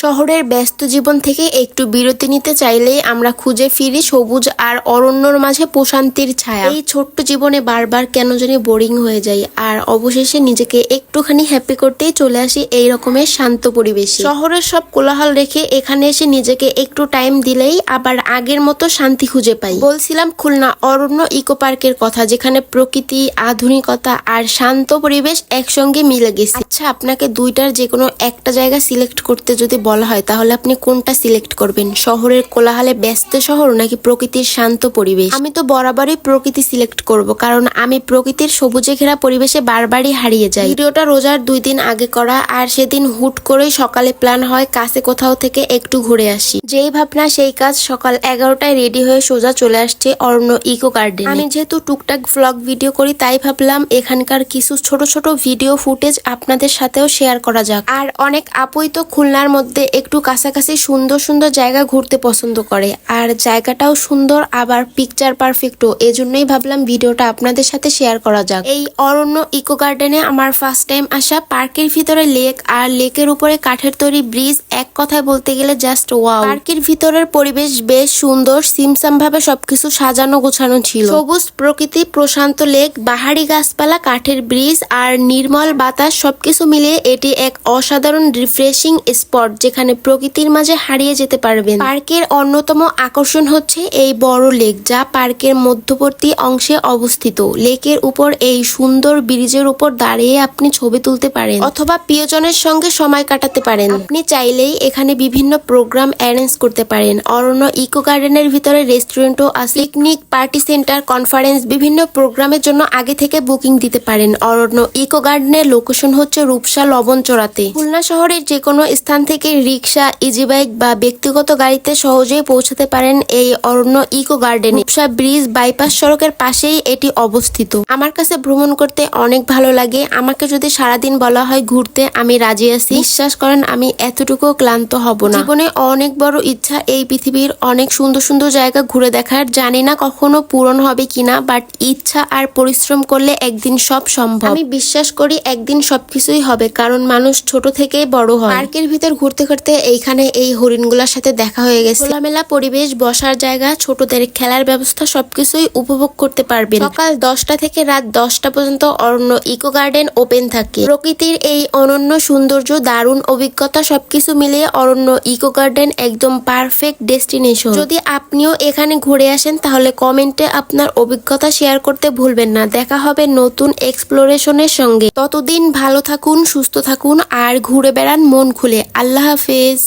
শহরের ব্যস্ত জীবন থেকে একটু বিরতি নিতে চাইলেই আমরা খুঁজে ফিরি সবুজ আর অরণ্যর মাঝে প্রশান্তির ছায়া। এই ছোট্ট জীবনে বারবার কেন জানি বোরিং হয়ে যায়, আর অবশেষে নিজেকে একটুখানি হ্যাপি করতেই চলে আসি এই রকমের শান্ত পরিবেশে। শহরের সব কোলাহল রেখে এখানে এসে নিজেকে একটু টাইম দিলেই আবার আগের মতো শান্তি খুঁজে পাই। বলছিলাম খুলনা অরণ্য ইকো পার্কের কথা, যেখানে প্রকৃতি, আধুনিকতা আর শান্ত পরিবেশ একসঙ্গে মিলে গেছে। আচ্ছা, আপনাকে দুইটার যে কোনো একটা জায়গা সিলেক্ট করতে যদি বলা হয় তাহলে আপনি কোনটা সিলেক্ট করবেন? শহরের কোলাহলে ব্যস্ত শহর নাকি প্রকৃতির শান্ত পরিবেশ? আমি তো বরাবরই প্রকৃতি সিলেক্ট করব, কারণ আমি প্রকৃতির সবুজে ঘেরা পরিবেশে বারবারই হারিয়ে যাই। ভিডিওটা রোজার 2 দিন আগে করা, আর সেদিন হুট করেই সকালে প্ল্যান হয় কাছে কোথাও থেকে একটু ঘুরে আসি। যেই ভাবনা সেই কাজ, সকাল 11টায় রেডি হয়ে সোজা চলে আসছে অরণ্য ইকো গার্ডেন। আমি যেহেতু টুকটাক ভ্লগ ভিডিও করি, তাই ভাবলাম এখানকার কিছু ছোট ছোট ভিডিও ফুটেজ আপনাদের সাথেও শেয়ার করা যাক। আর অনেক আপুই তো খুলনার মধ্যে একটু কাছাকাছি সুন্দর সুন্দর জায়গা ঘুরতে পছন্দ করে, আর জায়গাটাও সুন্দর আবার পিকচার পারফেক্টও। এজন্যই ভাবলাম ভিডিওটা আপনাদের সাথে শেয়ার করা যাক। এই অরণ্য ইকো গার্ডেনে আমার ফার্স্ট টাইম আসা। পার্কের ভিতরে লেক, আর লেকের উপরে কাঠের তৈরি ব্রিজ, এক কথায় বলতে গেলে জাস্ট ওয়াও। পার্কের ভিতরের পরিবেশ বেশ সুন্দর, সিমসাম ভাবে সবকিছু সাজানো গোছানো ছিল। সবুজ প্রকৃতি, প্রশান্ত লেক, বাহারি গাছপালা, কাঠের ব্রিজ আর নির্মল বাতাস সবকিছু মিলিয়ে এটি এক অসাধারণ রিফ্রেশিং স্পট, যেখানে প্রকৃতির মাঝে হারিয়ে যেতে পারবেন। পার্কের অন্যতম আকর্ষণ হচ্ছে এই বড় লেক, যা পার্কের মধ্যবর্তী অংশে অবস্থিত। লেকের উপর এই সুন্দর ব্রিজের উপর দাঁড়িয়ে আপনি ছবি তুলতে পারেন অথবা প্রিয়জনের সঙ্গে সময় কাটাতে পারেন। আপনি চাইলেই এখানে বিভিন্ন প্রোগ্রাম অ্যারেঞ্জ করতে পারেন। অরণ্য ইকো গার্ডেনের ভিতরে রেস্টুরেন্টও আছে, পিকনিক, পার্টি সেন্টার, কনফারেন্স, বিভিন্ন প্রোগ্রামের জন্য আগে থেকে বুকিং দিতে পারেন। অরণ্য ইকো গার্ডেনের লোকেশন হচ্ছে রূপসা লবণচড়াতে। খুলনা শহরের যে কোনো স্থান থেকে রিক্সা, ইজি বাইক বা ব্যক্তিগত গাড়িতে সহজেই পৌঁছাতে পারেন এই অরণ্য ইকো গার্ডেনে। রূপসা ব্রিজ বাইপাস সড়কের পাশেই এটি অবস্থিত। আমার কাছে ভ্রমণ করতে অনেক ভালো লাগে। আমাকে যদি সারাদিন বলা হয় ঘুরতে, আমি রাজি আছি। বিশ্বাস করেন, আমি এতটুকু ক্লান্ত হব না। জীবনে অনেক বড় ইচ্ছা এই পৃথিবীর অনেক সুন্দর সুন্দর জায়গা ঘুরে দেখার। জানি না কখনো পূরণ হবে কিনা, বাট ইচ্ছা আর পরিশ্রম করলে একদিন সব সম্ভব। আমি বিশ্বাস করি একদিন সবকিছুই হবে, কারণ মানুষ ছোট থেকেই বড় হয়। পার্কের ভিতর ঘুরতে ঘুরতে এইখানে এই হরিণগুলোর সাথে দেখা হয়ে গেছে। খোলামেলা পরিবেশ, বসার জায়গা, ছোটদের খেলার ব্যবস্থা সবকিছুই উপভোগ করতে পারবেন। সকাল 10টা থেকে রাত 10টা পর্যন্ত অরণ্য ইকো গার্ডেন ওপেন থাকে। প্রকৃতির এই অনন্য সৌন্দর্য, দারুণ অভিজ্ঞতা সবকিছু মিলিয়ে অরণ্য ইকো গার্ডেন একদম পারফেক্ট ডেস্টিনেশন। যদি আপনিও এখানে ঘুরে আসেন তাহলে কমেন্টে আপনার অভিজ্ঞতা শেয়ার করতে ভুলবেন না। দেখা হবে নতুন এক্সপ্লোরেশনের সঙ্গে। ততদিন ভালো থাকুন, সুস্থ থাকুন আর ঘুরে বেড়ান মন খুলে। আল্লাহ হাফেজ।